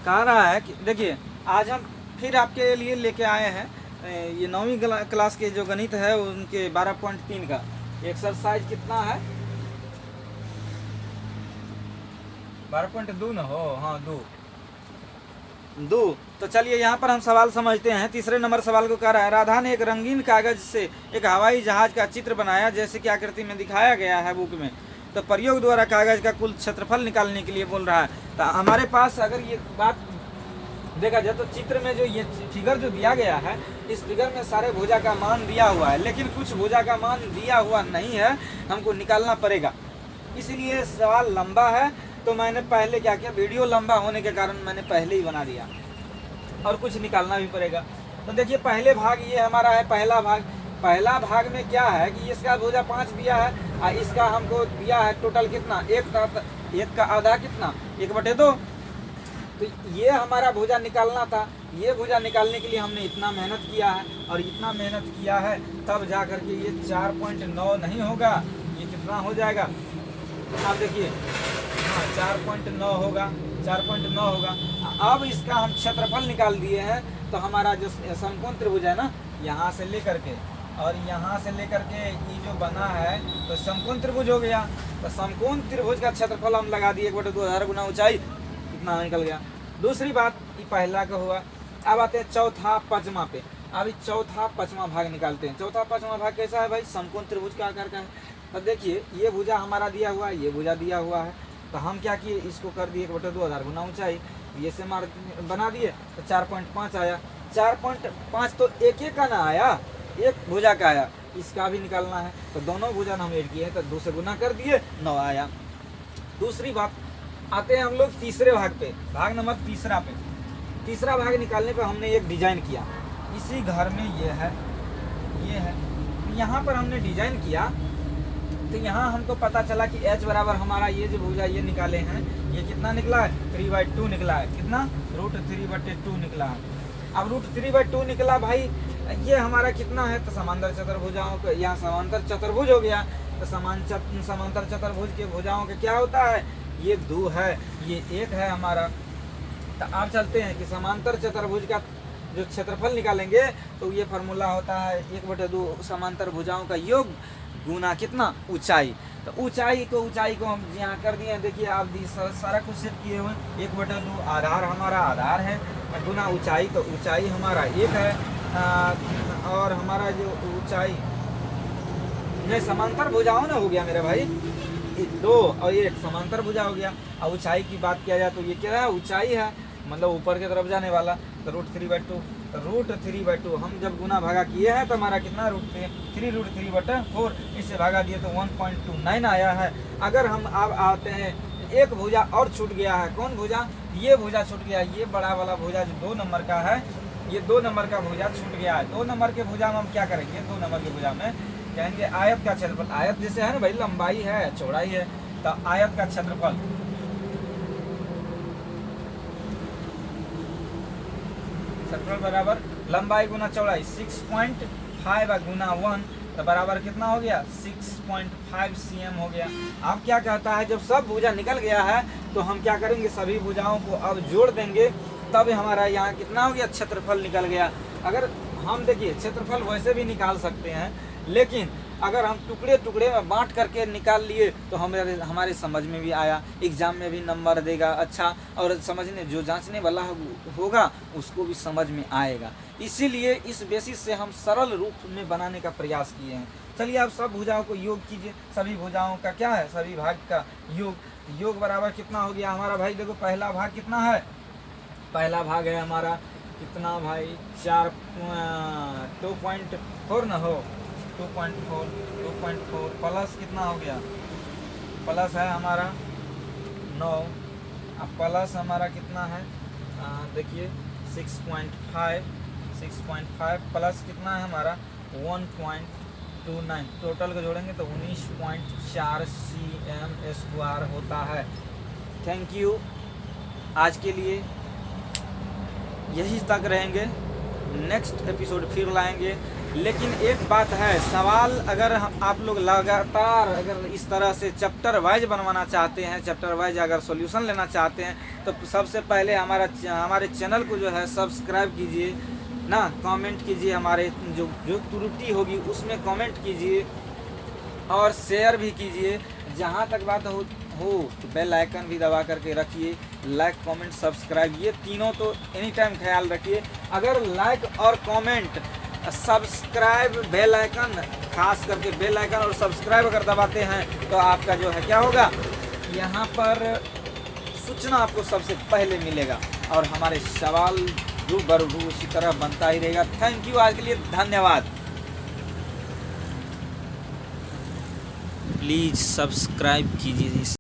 कह रहा है कि देखिए आज हम फिर आपके लिए लेके आए हैं ये 9वीं क्लास के जो गणित है उनके 12.3 का एक्सरसाइज कितना है 12.2 न हो, हाँ 2। तो चलिए यहाँ पर हम सवाल समझते हैं। तीसरे नंबर सवाल को कह रहा है राधा ने एक रंगीन कागज से एक हवाई जहाज का चित्र बनाया जैसे कि आकृति में दिखाया गया है बुक में। तो प्रयोग द्वारा कागज का कुल क्षेत्रफल निकालने के लिए बोल रहा है। तो हमारे पास अगर ये बात देखा जाए तो चित्र में जो ये फिगर जो दिया गया है इस फिगर में सारे भुजा का मान दिया हुआ है, लेकिन कुछ भुजा का मान दिया हुआ नहीं है, हमको निकालना पड़ेगा। इसीलिए सवाल लंबा है तो मैंने पहले क्या किया, वीडियो लंबा होने के कारण मैंने पहले ही बना दिया और कुछ निकालना भी पड़ेगा। तो देखिए पहले भाग ये हमारा है पहला भाग। पहला भाग में क्या है कि इसका भुजा 5 दिया है और इसका हमको दिया है टोटल कितना, एक का आधा कितना 1/2। तो ये हमारा भुजा निकालना था। ये भुजा निकालने के लिए हमने इतना मेहनत किया है और इतना मेहनत किया है तब जा कर के ये 4.9 नहीं होगा, ये कितना हो जाएगा आप देखिए, हाँ 4.9 होगा, 4.9 होगा। अब इसका हम क्षेत्रफल निकाल दिए हैं तो हमारा जो समकोण त्रिभुज है ना, यहाँ से लेकर के और यहाँ से लेकर के ये जो बना है तो समकोण त्रिभुज हो गया। तो समकोण त्रिभुज का क्षेत्रफल हम लगा दिए 1/2000 गुना ऊंचाई, इतना निकल गया। दूसरी बात ये पहला का हुआ। अब आते हैं चौथा पांचवा पे। अब चौथा पांचवा भाग निकालते हैं। चौथा पांचवा भाग कैसा है भाई, समकोण त्रिभुज का आकार का है। तो देखिए ये भुजा हमारा दिया हुआ है, ये भुजा दिया हुआ है। तो हम क्या किए, इसको कर दिए 1/2000 गुना ऊंचाई, ये से मार बना दिए तो 4.5 आया। 4.5 तो एक का ना आया, एक भुजा का आया, इसका भी निकालना है। तो दोनों भुजा हम ऐड किए हैं तो 2 से गुना कर दिए 9 आया। दूसरी बात आते हैं हम लोग तीसरे भाग पे, भाग नंबर तीसरा पे। तीसरा भाग निकालने पे हमने एक डिजाइन किया। इसी घर में ये है, ये है, यहाँ पर हमने डिजाइन किया तो यहाँ हमको पता चला कि h बराबर हमारा ये जो भुजा ये निकाले हैं ये कितना निकला है 3/2 निकला है। कितना, √3/2 निकला है। अब √3/2 निकला भाई, ये हमारा कितना है तो समांतर चतुर्भुजाओं का, यहाँ समांतर चतुर्भुज हो गया। तो समांतर चतुर्भुज के भुजाओं का क्या होता है, ये 2 है, ये 1 है हमारा। तो आप चलते हैं कि समांतर चतुर्भुज का जो क्षेत्रफल निकालेंगे तो ये फार्मूला होता है 1/2 समांतर भुजाओं का योग गुना कितना ऊंचाई। तो ऊंचाई को हम यहाँ कर दिए। देखिए आप सारा कुछ सेट किए हुए, 1/2 आधार हमारा आधार है गुना ऊंचाई, तो ऊंचाई हमारा 1 है और हमारा जो ऊंचाई नहीं समांतर भुजाओं ना हो गया मेरे भाई, 2 और 1 समांतर भुजा हो गया। और ऊंचाई की बात किया जाए तो ये क्या है, ऊंचाई है, मतलब ऊपर की तरफ जाने वाला। तो √3/2, तो √3/2 हम जब गुना भागा किए हैं तो हमारा कितना √3/4, इससे भागा दिए तो 1.29 आया है। अगर हम अब आते हैं एक भुजा और छूट गया है, कौन भुजा, ये भुजा छूट गया, ये बड़ा वाला भुजा जो 2 नंबर का है, ये 2 नंबर का भुजा छूट गया है। 2 नंबर के भुजा में हम क्या करेंगे, 2 नंबर के भुजा में कहेंगे आयत का क्षेत्रफल। आयत जैसे है ना भाई, लंबाई है चौड़ाई है, तो आयत का क्षेत्रफल बराबर लंबाई गुना चौड़ाई 6.5 गुना 1 तो बराबर कितना हो गया 6.5 cm हो गया। अब क्या कहता है, जब सब भुजा निकल गया है तो हम क्या करेंगे, सभी भुजाओं को अब जोड़ देंगे, तब हमारा यहाँ कितना हो गया, क्षेत्रफल निकल गया। अगर हम देखिए क्षेत्रफल वैसे भी निकाल सकते हैं, लेकिन अगर हम टुकड़े टुकड़े में बांट करके निकाल लिए तो हमारे समझ में भी आया, एग्जाम में भी नंबर देगा अच्छा, और समझने जो जांचने वाला होगा उसको भी समझ में आएगा। इसीलिए इस बेसिस से हम सरल रूप में बनाने का प्रयास किए हैं। चलिए आप सब भुजाओं को योग कीजिए। सभी भुजाओं का क्या है, सभी भाग का योग बराबर कितना हो गया हमारा भाई। देखो पहला भाग कितना है, पहला भाग है हमारा कितना भाई 2.4 न हो, 2.4 प्लस कितना हो गया, प्लस है हमारा 9, अब प्लस हमारा कितना है देखिए 6.5 प्लस कितना है हमारा 1.29, टोटल को जोड़ेंगे तो 19.4 cm² होता है। थैंक यू, आज के लिए यही तक रहेंगे, नेक्स्ट एपिसोड फिर लाएंगे। लेकिन एक बात है, सवाल अगर आप लोग लगातार अगर इस तरह से चैप्टर वाइज बनवाना चाहते हैं, चैप्टर वाइज अगर सॉल्यूशन लेना चाहते हैं, तो सबसे पहले हमारे चैनल को जो है सब्सक्राइब कीजिए ना, कमेंट कीजिए, हमारे जो त्रुटि होगी उसमें कमेंट कीजिए और शेयर भी कीजिए। जहाँ तक बात हो तो बेल आइकन भी दबा करके रखिए। लाइक कमेंट सब्सक्राइब ये तीनों तो एनी टाइम ख्याल रखिए। अगर लाइक और कमेंट सब्सक्राइब बेल आइकन, खास करके बेल आइकन और सब्सक्राइब अगर दबाते हैं तो आपका जो है क्या होगा, यहाँ पर सूचना आपको सबसे पहले मिलेगा और हमारे सवाल रूबरू उसी तरह बनता ही रहेगा। थैंक यू, आज के लिए धन्यवाद। प्लीज़ सब्सक्राइब कीजिए।